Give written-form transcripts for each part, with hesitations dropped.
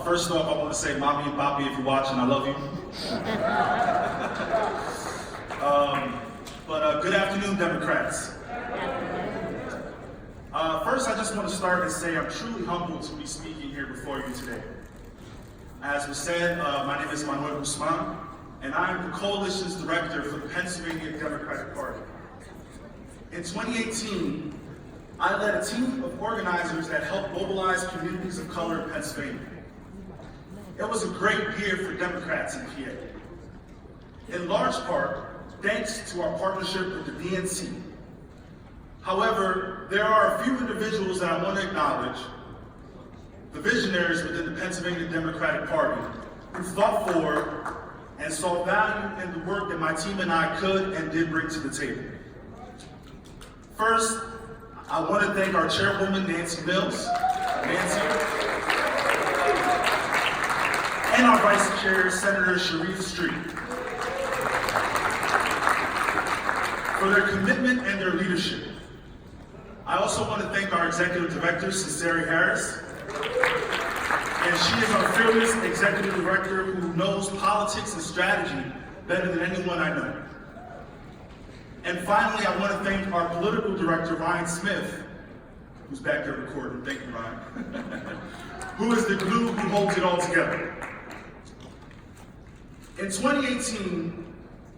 First off, I want to say, Mommy and Papi, if you're watching, I love you. Good afternoon, Democrats. First, I just want to start and say I'm truly humbled to be speaking here before you today. As was said, my name is Manny Guzman, and I am the Coalition's Director for the Pennsylvania Democratic Party. In 2018, I led a team of organizers that helped mobilize communities of color in Pennsylvania. It was a great year for Democrats in PA. In large part, thanks to our partnership with the DNC. However, there are a few individuals that I want to acknowledge, the visionaries within the Pennsylvania Democratic Party, who fought for and saw value in the work that my team and I could and did bring to the table. First, I want to thank our chairwoman, Nancy Mills, and our vice chair, Senator Sharif Street, for their commitment and their leadership. I also want to thank our executive director, Ciceri Harris, and she is our fearless executive director who knows politics and strategy better than anyone I know. And finally, I want to thank our political director, Ryan Smith, who's back there recording. Thank you, Ryan. Who is the glue who holds it all together. In 2018,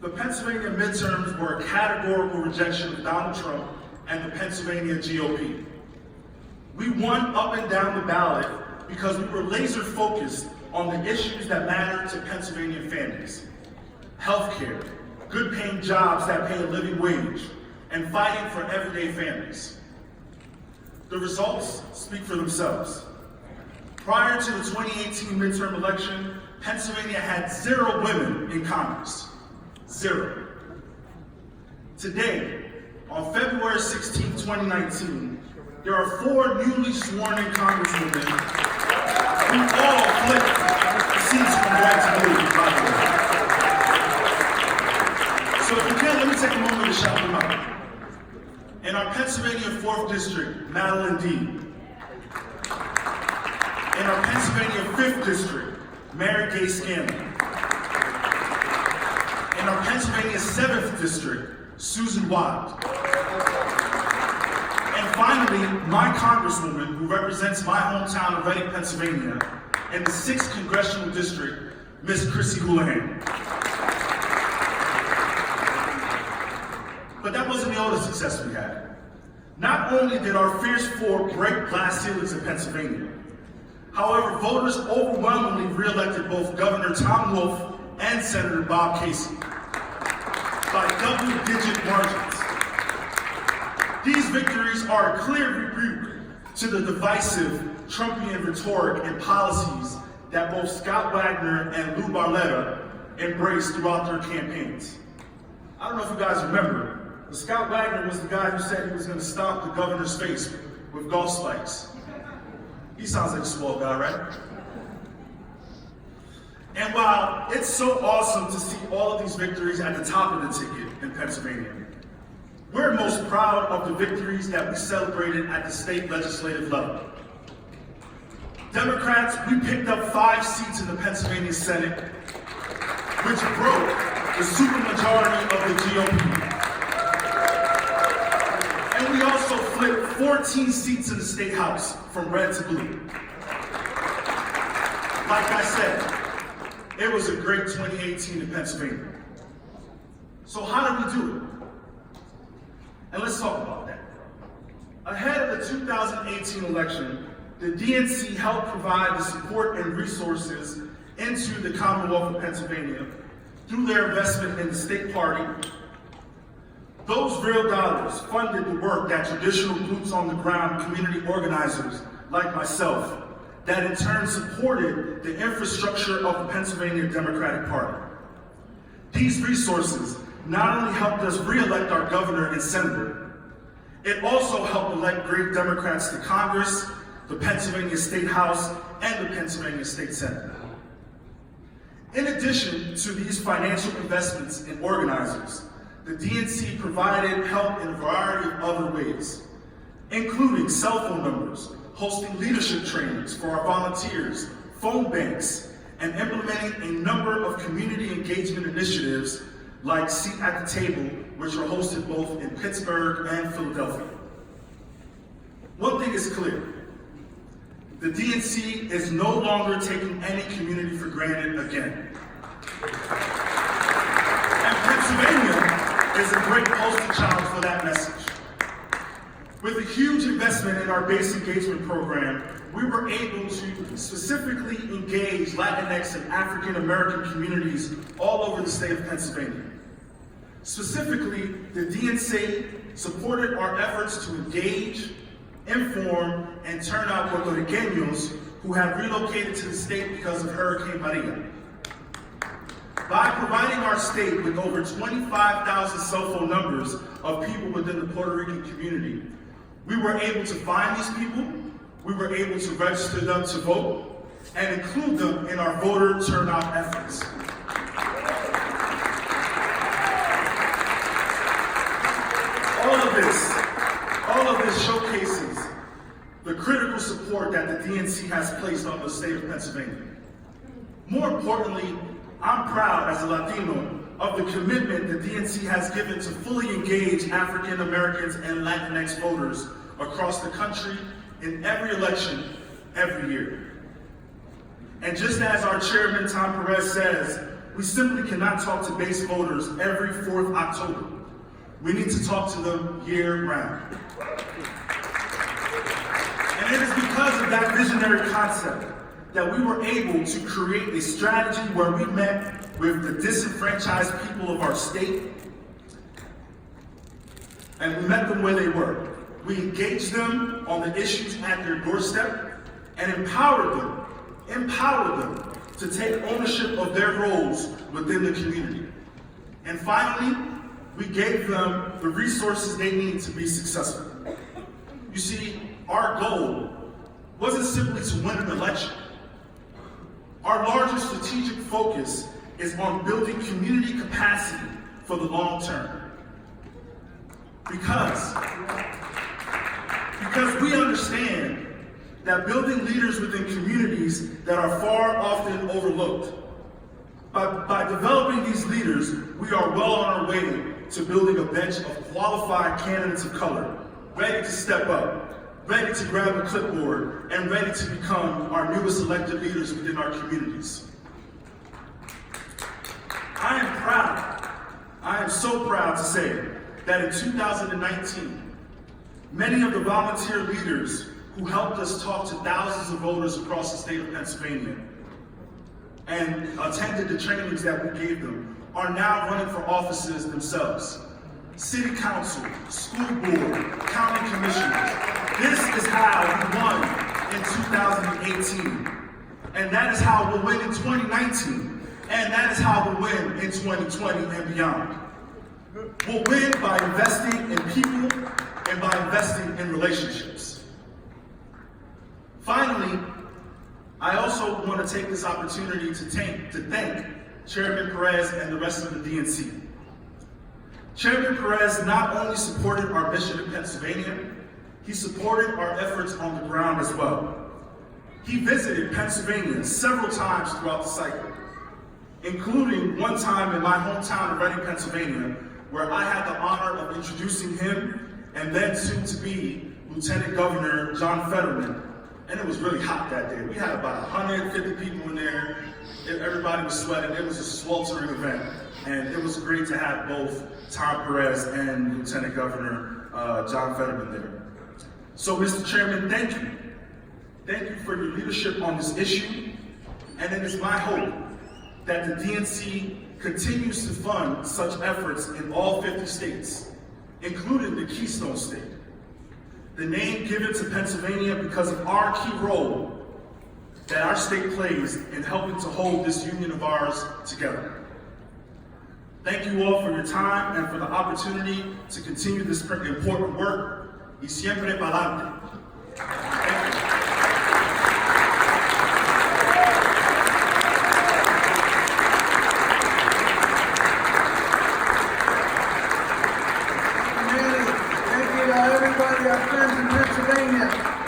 the Pennsylvania midterms were a categorical rejection of Donald Trump and the Pennsylvania GOP. We won up and down the ballot because we were laser focused on the issues that matter to Pennsylvania families: healthcare, good paying jobs that pay a living wage, and fighting for everyday families. The results speak for themselves. Prior to the 2018 midterm election, Pennsylvania had 0 women in Congress. 0. Today, on February 16, 2019, there are 4 newly sworn-in congresswomen who all flipped seats from white to blue, by the way. So if you can, let me take a moment to shout them out. In our Pennsylvania 4th District, Madeline Dean. In our Pennsylvania 5th District, Mary Gay Scanlon. In our Pennsylvania 7th District, Susan Wild. And finally, my congresswoman, who represents my hometown of Reading, Pennsylvania, in the 6th Congressional District, Miss Chrissy Houlihan. But that wasn't the only success we had. Not only did our Fierce 4 break glass ceilings in Pennsylvania, however, voters overwhelmingly re-elected both Governor Tom Wolf and Senator Bob Casey by double-digit margins. These victories are a clear rebuke to the divisive Trumpian rhetoric and policies that both Scott Wagner and Lou Barletta embraced throughout their campaigns. I don't know if you guys remember, but Scott Wagner was the guy who said he was going to stomp the governor's face with golf spikes. He sounds like a small guy, right? And while it's so awesome to see all of these victories at the top of the ticket in Pennsylvania, we're most proud of the victories that we celebrated at the state legislative level. Democrats, we picked up 5 seats in the Pennsylvania Senate, which broke the supermajority of the GOP. And we also flipped 14 seats in the state house from red to blue. Like I said, it was a great 2018 in Pennsylvania. So how did we do it? And let's talk about that. Ahead of the 2018 election, the DNC helped provide the support and resources into the Commonwealth of Pennsylvania through their investment in the state party. Those real dollars funded the work that traditional boots on the ground community organizers like myself, that in turn supported the infrastructure of the Pennsylvania Democratic Party. These resources not only helped us re-elect our governor and senator, it also helped elect great Democrats to Congress, the Pennsylvania State House, and the Pennsylvania State Senate. In addition to these financial investments in organizers, the DNC provided help in a variety of other ways, including cell phone numbers, hosting leadership trainings for our volunteers, phone banks, and implementing a number of community engagement initiatives like Seat at the Table, which are hosted both in Pittsburgh and Philadelphia. One thing is clear. The DNC is no longer taking any community for granted again. And Pennsylvania is a great poster child for that message. With a huge investment in our base engagement program, we were able to specifically engage Latinx and African American communities all over the state of Pennsylvania. Specifically, the DNC supported our efforts to engage, inform, and turn out Puerto Ricanos who had relocated to the state because of Hurricane Maria. By providing our state with over 25,000 cell phone numbers of people within the Puerto Rican community, we were able to find these people, we were able to register them to vote, and include them in our voter turnout efforts. All of this showcases the critical support that the DNC has placed on the state of Pennsylvania. More importantly, I'm proud as a Latino of the commitment the DNC has given to fully engage African Americans and Latinx voters across the country in every election, every year. And just as our chairman, Tom Perez, says, we simply cannot talk to base voters every 4th October. We need to talk to them year-round. And it is because of that visionary concept that we were able to create a strategy where we met with the disenfranchised people of our state, and we met them where they were. We engaged them on the issues at their doorstep and empowered them to take ownership of their roles within the community. And finally, we gave them the resources they need to be successful. You see, our goal wasn't simply to win an election. Our largest strategic focus is on building community capacity for the long term. Because we understand that building leaders within communities that are far often overlooked. By developing these leaders, we are well on our way to building a bench of qualified candidates of color, ready to step up, ready to grab a clipboard, and ready to become our newest elected leaders within our communities. I am so proud to say that in 2019, many of the volunteer leaders who helped us talk to thousands of voters across the state of Pennsylvania and attended the trainings that we gave them are now running for offices themselves. City council, school board, county commissioners. This is how we won in 2018. And that is how we'll win in 2019. And that is how we'll win in 2020 and beyond. We'll win by investing in people and by investing in relationships. Finally, I also want to take this opportunity to thank Chairman Perez and the rest of the DNC. Chairman Perez not only supported our mission in Pennsylvania, he supported our efforts on the ground as well. He visited Pennsylvania several times throughout the cycle, including one time in my hometown of Reading, Pennsylvania, where I had the honor of introducing him and then soon to be Lieutenant Governor John Fetterman. And it was really hot that day. We had about 150 people in there. Everybody was sweating. It was a sweltering event. And it was great to have both Tom Perez and Lieutenant Governor John Fetterman there. So, Mr. Chairman, thank you. Thank you for your leadership on this issue. And it is my hope that the DNC continues to fund such efforts in all 50 states, including the Keystone State. The name given to Pennsylvania because of our key role that our state plays in helping to hold this union of ours together. Thank you all for your time and for the opportunity to continue this important work. Y siempre pa'lante. Thank you. Thank you to everybody, our friends in Pennsylvania.